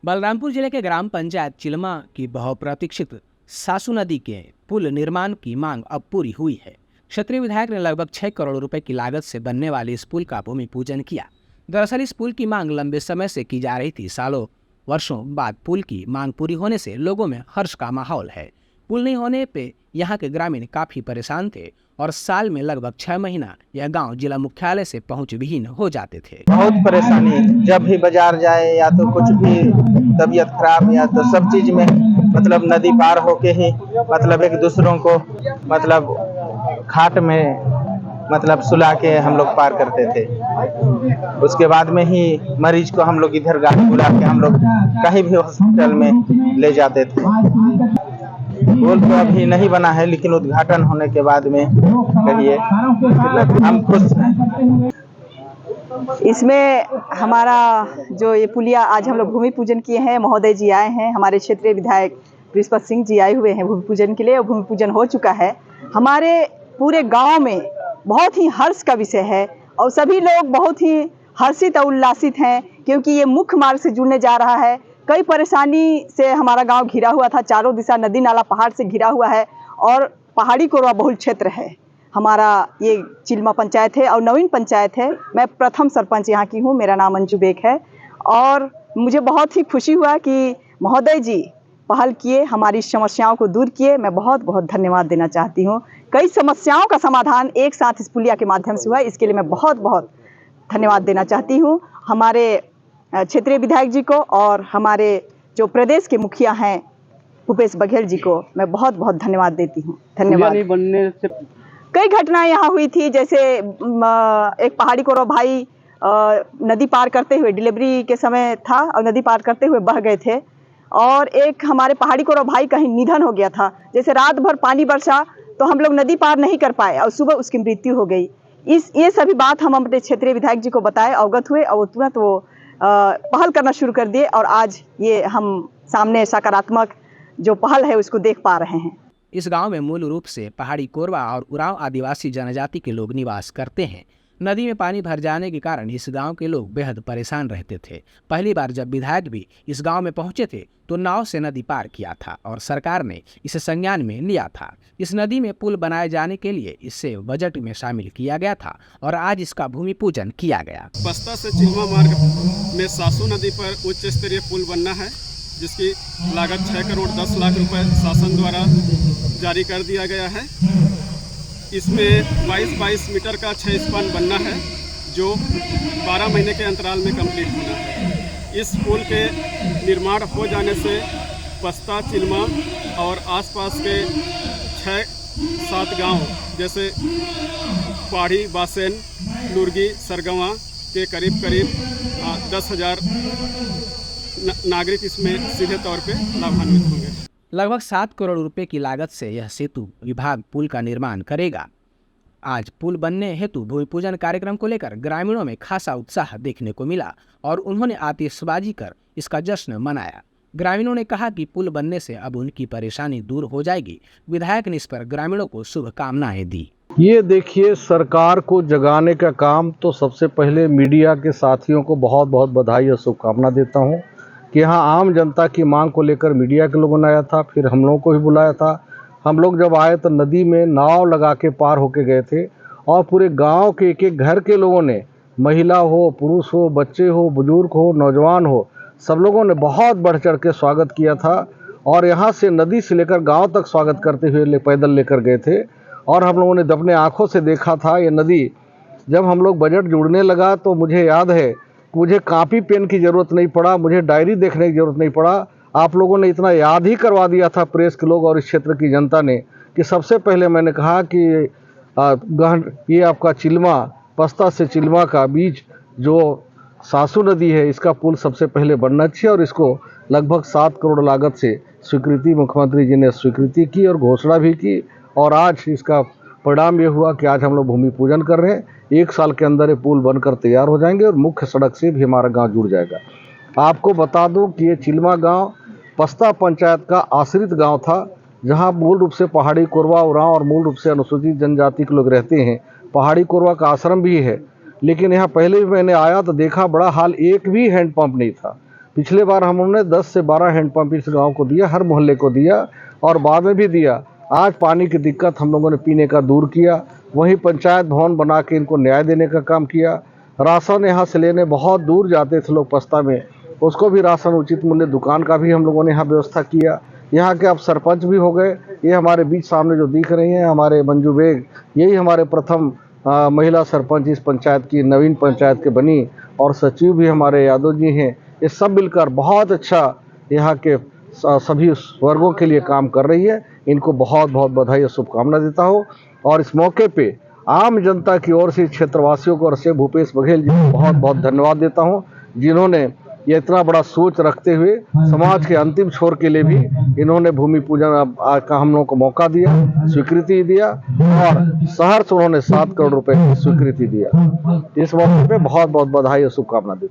बलरामपुर जिले के ग्राम पंचायत चिलमा की बहुप्रतीक्षित सासू नदी के पुल निर्माण की मांग अब पूरी हुई है। क्षेत्रीय विधायक ने लगभग 6 करोड़ रुपए की लागत से बनने वाले इस पुल का भूमि पूजन किया। दरअसल इस पुल की मांग लंबे समय से की जा रही थी। सालों वर्षों बाद पुल की मांग पूरी होने से लोगों में हर्ष का माहौल है। पुल नहीं होने पे यहाँ के ग्रामीण काफी परेशान थे और साल में लगभग 6 महीना यह गांव जिला मुख्यालय से पहुंच विहीन हो जाते थे। बहुत परेशानी, जब भी बाजार जाए या तो कुछ भी तबीयत खराब या तो सब चीज में मतलब नदी पार होके ही मतलब एक दूसरों को मतलब घाट में मतलब सुला के हम लोग पार करते थे। उसके बाद में ही मरीज को हम लोग इधर गाड़ी बुला के हम लोग कहीं भी हॉस्पिटल में ले जाते थे। पुल तो अभी नहीं बना है, लेकिन उद्घाटन होने के बाद में कहिए हम खुश हैं। इसमें हमारा जो ये पुलिया आज हम लोग भूमि पूजन किए हैं, महोदय जी आए हैं, हमारे क्षेत्रीय विधायक बृहस्पति सिंह जी आए हुए हैं भूमि पूजन के लिए और भूमि पूजन हो चुका है। हमारे पूरे गांव में बहुत ही हर्ष का विषय है और सभी लोग बहुत ही हर्षित और उल्लासित हैं क्योंकि ये मुख्य मार्ग से जुड़ने जा रहा है। कई परेशानी से हमारा गांव घिरा हुआ था, चारों दिशा नदी नाला पहाड़ से घिरा हुआ है और पहाड़ी कोरवा बहुल क्षेत्र है। हमारा ये चिलमा पंचायत है और नवीन पंचायत है। मैं प्रथम सरपंच यहाँ की हूँ, मेरा नाम अंजू बेग है और मुझे बहुत ही खुशी हुआ कि महोदय जी पहल किए, हमारी समस्याओं को दूर किए। मैं बहुत बहुत धन्यवाद देना चाहती हूँ। कई समस्याओं का समाधान एक साथ इस पुलिया के माध्यम से हुआ, इसके लिए मैं बहुत बहुत धन्यवाद देना चाहती हूँ हमारे क्षेत्रीय विधायक जी को और हमारे जो प्रदेश के मुखिया हैं भूपेश बघेल जी को मैं बहुत बहुत धन्यवाद देती हूँ। धन्यवाद। बनने से कई घटनाएं यहाँ हुई थी, जैसे एक पहाड़ी कोरवा भाई नदी पार करते हुए डिलीवरी के समय था और नदी पार करते हुए बह गए थे और एक हमारे पहाड़ी कोरवा भाई का ही निधन हो गया था। जैसे रात भर पानी बरसा तो हम लोग नदी पार नहीं कर पाए और सुबह उसकी मृत्यु हो गई। ये सभी बात हम अपने क्षेत्रीय विधायक जी को बताए, अवगत हुए और तुरंत वो पहल करना शुरू कर दिए और आज ये हम सामने सकारात्मक जो पहल है उसको देख पा रहे हैं। इस गांव में मूल रूप से पहाड़ी कोरवा और उरांव आदिवासी जनजाति के लोग निवास करते हैं। नदी में पानी भर जाने के कारण इस गांव के लोग बेहद परेशान रहते थे। पहली बार जब विधायक भी इस गांव में पहुंचे थे तो नाव से नदी पार किया था और सरकार ने इसे संज्ञान में लिया था। इस नदी में पुल बनाए जाने के लिए इसे बजट में शामिल किया गया था और आज इसका भूमि पूजन किया गया। बस्ता से चिलमा मार्ग में सासू नदी पर उच्च स्तरीय पुल बनना है, जिसकी लागत 6 करोड़ 10 लाख रुपए शासन द्वारा जारी कर दिया गया है। इसमें 22 मीटर का 6 स्पान बनना है जो 12 महीने के अंतराल में कंप्लीट होना है। इस पुल के निर्माण हो जाने से बस्ता, चिलमा और आसपास के 6-7 गांव जैसे पहाड़ी, बासेन, लुरगी, सरगवा के करीब 10,000 नागरिक इसमें सीधे तौर पे लाभान्वित होंगे। लगभग 7 करोड़ रुपए की लागत से यह सेतु विभाग पुल का निर्माण करेगा। आज पुल बनने हेतु भूमि पूजन कार्यक्रम को लेकर ग्रामीणों में खासा उत्साह देखने को मिला और उन्होंने आतिशबाजी कर इसका जश्न मनाया। ग्रामीणों ने कहा कि पुल बनने से अब उनकी परेशानी दूर हो जाएगी। विधायक ने इस पर ग्रामीणों को शुभकामनाएं दी। ये देखिए, सरकार को जगाने का काम तो सबसे पहले मीडिया के साथियों को बहुत बहुत बधाई और शुभकामना देता हूँ कि यहाँ आम जनता की मांग को लेकर मीडिया के लोगों ने आया था, फिर हम लोगों को भी बुलाया था। हम लोग जब आए तो नदी में नाव लगा के पार होके गए थे और पूरे गांव के एक एक घर के लोगों ने, महिला हो, पुरुष हो, बच्चे हो, बुजुर्ग हो, नौजवान हो, सब लोगों ने बहुत बढ़ चढ़ के स्वागत किया था और यहाँ से नदी से लेकर गांव तक स्वागत करते हुए पैदल लेकर गए थे। और हम लोगों ने अपने आँखों से देखा था ये नदी। जब हम लोग बजट जुड़ने लगा तो मुझे याद है मुझे कापी पेन की ज़रूरत नहीं पड़ा, मुझे डायरी देखने की ज़रूरत नहीं पड़ा। आप लोगों ने इतना याद ही करवा दिया था, प्रेस के लोग और इस क्षेत्र की जनता ने, कि सबसे पहले मैंने कहा कि ये आपका चिलमा, बस्ता से चिलमा का बीच जो सासू नदी है, इसका पुल सबसे पहले बनना चाहिए और इसको लगभग 7 करोड़ लागत से स्वीकृति मुख्यमंत्री जी ने स्वीकृति की और घोषणा भी की और आज इसका परिणाम ये हुआ कि आज हम लोग भूमि पूजन कर रहे हैं। 1 साल के अंदर ये पुल बनकर तैयार हो जाएंगे और मुख्य सड़क से भी हमारा गांव जुड़ जाएगा। आपको बता दूं कि ये चिलमा गांव बस्ता पंचायत का आश्रित गांव था, जहां मूल रूप से पहाड़ी कोरवा, उरांव और मूल रूप से अनुसूचित जनजाति के लोग रहते हैं। पहाड़ी कोरवा का आश्रम भी है, लेकिन यहाँ पहले भी मैंने आया तो देखा बड़ा हाल, एक भी हैंडपंप नहीं था। पिछले बार हम उन्होंने 10 से 12 हैंडपम्प इस गांव को दिया, हर मोहल्ले को दिया और बाद में भी दिया। आज पानी की दिक्कत हम लोगों ने पीने का दूर किया, वहीं पंचायत भवन बना के इनको न्याय देने का काम किया। राशन यहाँ से लेने बहुत दूर जाते थे लोग पस्ता में, उसको भी राशन उचित मूल्य दुकान का भी हम लोगों ने यहाँ व्यवस्था किया। यहाँ के अब सरपंच भी हो गए। ये हमारे बीच सामने जो दिख रही हैं हमारे मंजू बेग, यही हमारे प्रथम महिला सरपंच इस पंचायत की, नवीन पंचायत के बनी, और सचिव भी हमारे यादव जी हैं। ये सब मिलकर बहुत अच्छा यहाँ के सभी वर्गों के लिए काम कर रही है। इनको बहुत बहुत बधाई और शुभकामना देता हूँ। और इस मौके पे आम जनता की ओर से क्षेत्रवासियों को और से भूपेश बघेल जी को बहुत बहुत धन्यवाद देता हूँ, जिन्होंने ये इतना बड़ा सोच रखते हुए समाज के अंतिम छोर के लिए भी इन्होंने भूमि पूजन का हम लोगों को मौका दिया, स्वीकृति दिया, और शहर से उन्होंने 7 करोड़ रुपए की स्वीकृति दिया। इस मौके पे बहुत बहुत बधाई और शुभकामना देता हूं।